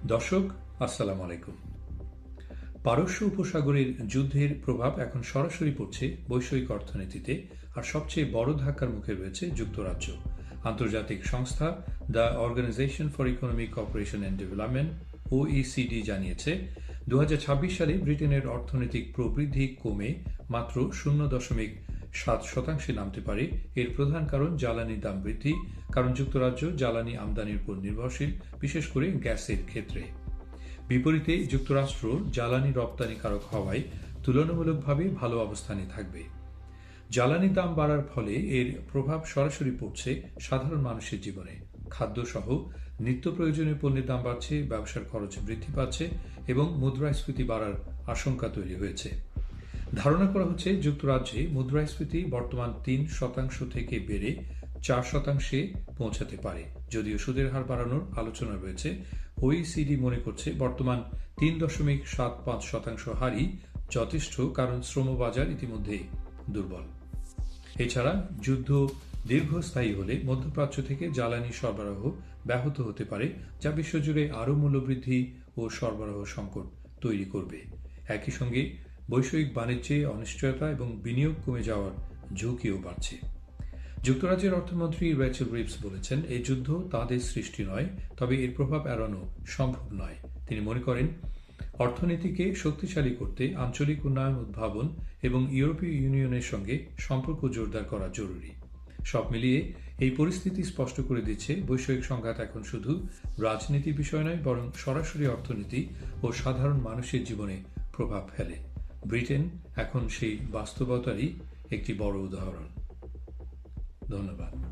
দর্শক, আসসালামু আলাইকুম। পারস্য উপসাগরের যুদ্ধের প্রভাব এখন সরাসরি পড়ছে বৈশ্বিক অর্থনীতিতে, আর সবচেয়ে বড় ধাক্কার মুখে রয়েছে যুক্তরাজ্য। আন্তর্জাতিক সংস্থা the organisation for economic cooperation and development OECD জানিয়েছে 2026 সালে ব্রিটেনের অর্থনৈতিক প্রবৃদ্ধি কমে মাত্র 0.7% নামতে পারে। এর প্রধান কারণ জ্বালানির দাম বৃদ্ধি, কারণ যুক্তরাজ্য জ্বালানি আমদানির উপর নির্ভরশীল, বিশেষ করে গ্যাসের ক্ষেত্রে। বিপরীতে যুক্তরাষ্ট্র জ্বালানি রপ্তানিকারক হওয়ায় তুলনামূলকভাবে ভালো অবস্থানে থাকবে। জ্বালানি দাম বাড়ার ফলে এর প্রভাব সরাসরি পড়ছে সাধারণ মানুষের জীবনে। খাদ্যসহ নিত্য প্রয়োজনীয় পণ্যের দাম বাড়ছে, ব্যবসার খরচ বৃদ্ধি পাচ্ছে এবং মুদ্রাস্ফীতি বাড়ার আশঙ্কা তৈরি হয়েছে। ধারণা করা হচ্ছে যুক্তরাজ্যে মুদ্রাস্ফীতি বর্তমান 3% থেকে বেড়ে 4% পৌঁছাতে পারে। যদিও সুদের হার বাড়ানোর আলোচনা রয়েছে, OECD মনে করছে বর্তমান 3.75% হারই যথেষ্ট, কারণ শ্রমবাজার ইতিমধ্যে দুর্বল। এছাড়া যুদ্ধ দীর্ঘস্থায়ী হলে মধ্যপ্রাচ্য থেকে জ্বালানি সরবরাহ ব্যাহত হতে পারে, যা বিশ্বজুড়ে আরও মূল্যবৃদ্ধি ও সরবরাহ সংকট তৈরি করবে। একই সঙ্গে বৈশ্বিক বাণিজ্যে অনিশ্চয়তা এবং বিনিয়োগ কমে যাওয়ার ঝুঁকিও বাড়ছে। যুক্তরাজ্যের অর্থমন্ত্রী রেচেল রিভস বলেছেন, এই যুদ্ধ তাঁদের সৃষ্টি নয়, তবে এর প্রভাব এড়ানো সম্ভব নয়। তিনি মনে করেন, অর্থনীতিকে শক্তিশালী করতে আঞ্চলিক উন্নয়ন, উদ্ভাবন এবং ইউরোপীয় ইউনিয়নের সঙ্গে সম্পর্ক জোরদার করা জরুরি। সব মিলিয়ে এই পরিস্থিতি স্পষ্ট করে দিচ্ছে বৈশ্বিক সংঘাত এখন শুধু রাজনীতি বিষয় নয়, বরং সরাসরি অর্থনীতি ও সাধারণ মানুষের জীবনে প্রভাব ফেলে। ব্রিটেন এখন সেই বাস্তবতারই একটি বড় উদাহরণ। ধন্যবাদ।